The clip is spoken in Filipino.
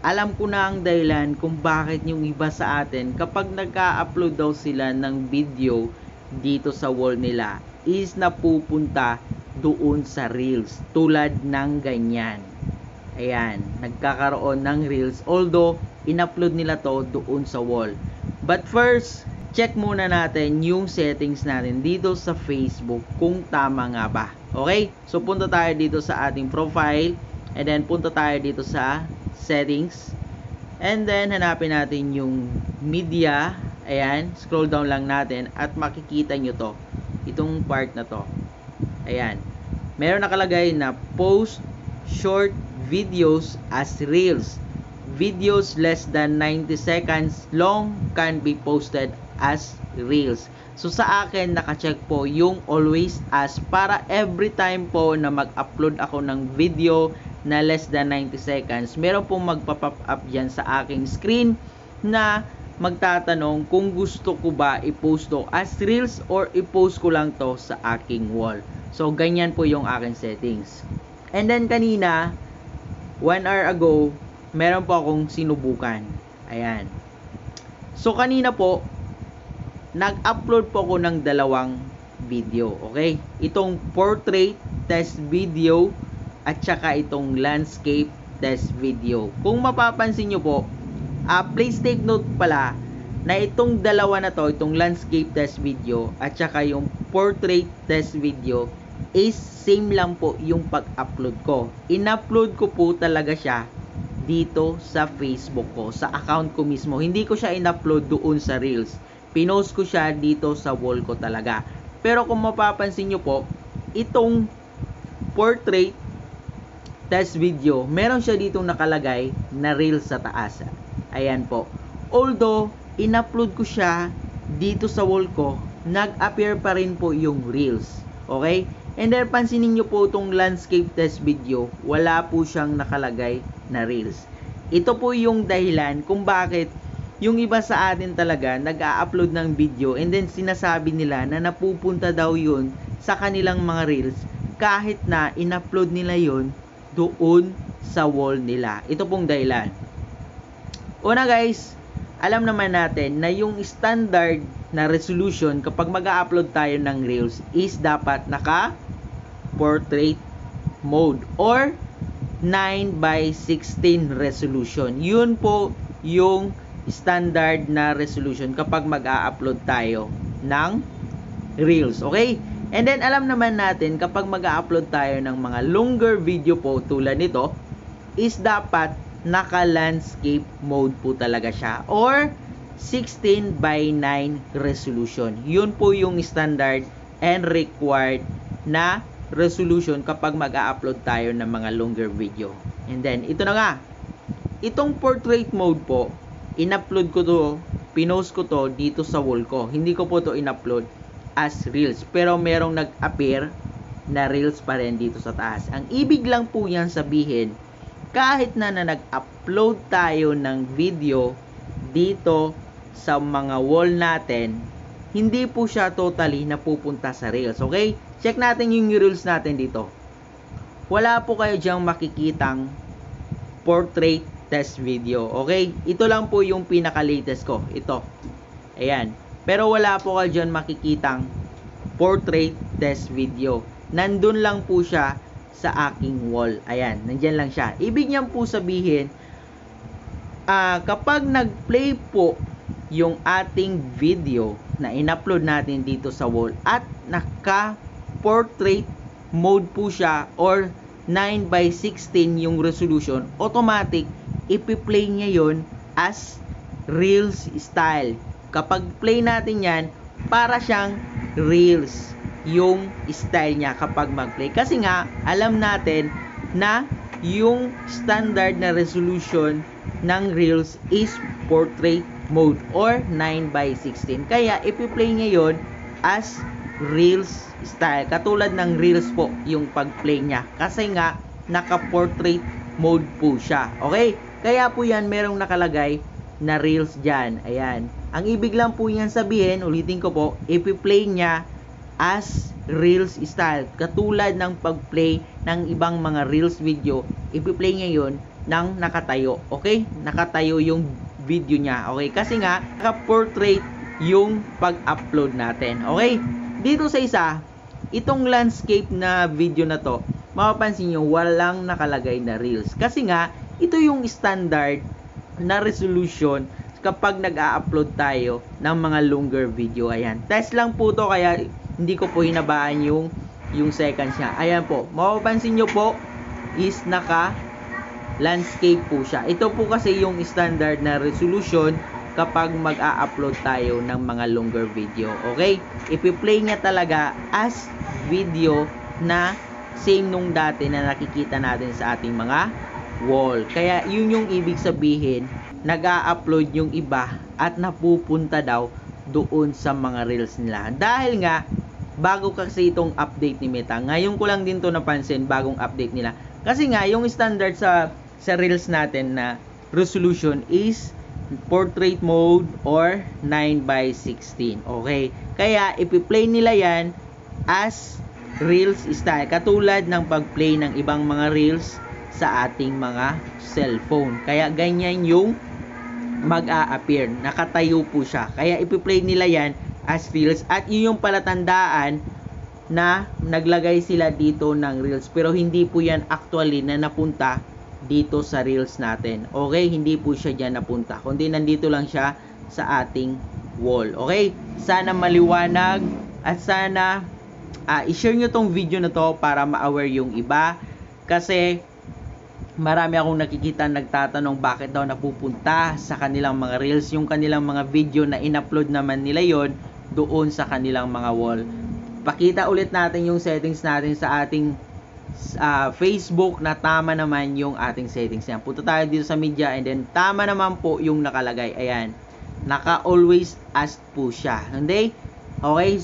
alam ko na ang dahilan kung bakit yung iba sa atin kapag nagka-upload daw sila ng video dito sa wall nila is napupunta doon sa reels tulad ng ganyan. Ayan, nagkakaroon ng reels although in-upload nila to doon sa wall. But first, check muna natin yung settings natin dito sa Facebook kung tama nga ba. Okay? So punta tayo dito sa ating profile and then punta tayo dito sa settings and then hanapin natin yung media. Ayan, scroll down lang natin at makikita nyo to, itong part na to. Ayan, meron nakalagay na post short videos as reels. Videos less than 90 seconds long can be posted as reels. So sa akin naka-check po yung always as para every time po na mag-upload ako ng video na less than 90 seconds, meron pong magpa-pop up dyan sa aking screen na magtatanong kung gusto ko ba i-post to as reels or i-post ko lang to sa aking wall. So ganyan po yung aking settings. And then kanina 1 hour ago, meron po akong sinubukan. Ayan. So kanina po, nag-upload po ako ng dalawang video. Okay? Itong portrait test video at saka itong landscape test video. Kung mapapansin nyo po, please take note pala na itong dalawa na to, itong landscape test video at saka yung portrait test video is same lang po yung pag-upload ko. In-upload ko po talaga siya dito sa Facebook ko, sa account ko mismo. Hindi ko siya in-upload doon sa Reels. Pinost ko siya dito sa wall ko talaga. Pero kung mapapansin nyo po, itong portrait test video, meron siya ditong nakalagay na Reels sa taas. Ayan po. Although, in-upload ko siya dito sa wall ko, nag-appear pa rin po yung Reels. Okay? And then, pansinin nyo po itong landscape test video, wala po siyang nakalagay na Reels. Ito po yung dahilan kung bakit yung iba sa atin talaga nag-a-upload ng video and then sinasabi nila na napupunta daw yun sa kanilang mga Reels kahit na in-upload nila yun doon sa wall nila. Ito pong dahilan. Una guys, alam naman natin na yung standard na resolution kapag mag-a-upload tayo ng Reels is dapat naka portrait mode or 9:16 resolution. Yun po yung standard na resolution kapag mag-a-upload tayo ng Reels. Okay? And then alam naman natin kapag mag-a-upload tayo ng mga longer video po tulad nito is dapat naka-landscape mode po talaga siya or 16:9 resolution. Yun po yung standard and required na resolution kapag mag-a-upload tayo ng mga longer video. And then, ito na nga. Itong portrait mode po, in-upload ko to, pinost ko to dito sa wall ko. Hindi ko po to in-upload as Reels. Pero merong nag-appear na Reels pa rin dito sa taas. Ang ibig lang po yan sabihin, kahit na nag-upload tayo ng video dito sa mga wall natin, hindi po siya totally napupunta sa Reels. Okay? Check natin yung Reels natin dito. Wala po kayo diyang makikitang portrait test video. Okay? Ito lang po yung pinaka-latest ko. Ito. Ayan. Pero wala po kayo dyan makikitang portrait test video. Nandun lang po siya sa aking wall. Ayan. Nandyan lang siya. Ibig niyan po sabihin, kapag nag-play po yung ating video na in-upload natin dito sa wall at naka-portrait mode po siya or 9:16 yung resolution, automatic ipi-play niya yon as Reels style. Kapag play natin yan, para siyang Reels yung style niya kapag mag-play. Kasi nga, alam natin na yung standard na resolution ng Reels is portrait mode or 9:16. Kaya ipi-play niya yon as Reels style. Katulad ng Reels po yung pag-play niya. Kasi nga naka-portrait mode po siya. Okay? Kaya po yan merong nakalagay na Reels dyan. Ayan. Ang ibig lang po yan sabihin, ulitin ko po, ipi-play niya as Reels style. Katulad ng pag-play ng ibang mga Reels video, ipi-play niya yon ng nakatayo. Okay? Nakatayo yung video niya. Okay? Kasi nga, naka-portrait yung pag-upload natin. Okay? Dito sa isa, itong landscape na video na to, mapapansin nyo, walang nakalagay na reels. Kasi nga, ito yung standard na resolution kapag nag-a-upload tayo ng mga longer video. Ayan. Test lang po to, kaya hindi ko po hinabaan yung seconds niya. Ayan po. Mapapansin nyo po is naka landscape po siya. Ito po kasi yung standard na resolution kapag mag-a-upload tayo ng mga longer video. Okay? Ipi-play niya talaga as video na same nung dati na nakikita natin sa ating mga wall. Kaya yun yung ibig sabihin, nag-a-upload yung iba at napupunta daw doon sa mga reels nila. Dahil nga, bago kasi itong update ni Meta. Ngayon ko lang din to napansin, bagong update nila. Kasi nga, yung standard sa reels natin na resolution is portrait mode or 9:16. Okay? Kaya, ipi-play nila yan as reels style. Katulad ng pag-play ng ibang mga reels sa ating mga cellphone. Kaya, ganyan yung mag-a-appear. Nakatayo po siya. Kaya, ipi-play nila yan as reels. At yun yung palatandaan na naglagay sila dito ng reels. Pero, hindi po yan actually na napunta dito sa reels natin. Okay? Hindi po siya dyan napunta. Kundi nandito lang siya sa ating wall. Okay? Sana maliwanag at sana i-share nyo tong video na to para ma-aware yung iba. Kasi marami akong nakikita nagtatanong bakit daw napupunta sa kanilang mga reels yung kanilang mga video na in-upload naman nila yon doon sa kanilang mga wall. Pakita ulit natin yung settings natin sa ating Facebook na tama naman yung ating settings yan. Punta tayo dito sa media and then tama naman po yung nakalagay. Ayan. Naka always ask po siya. Hindi? Okay?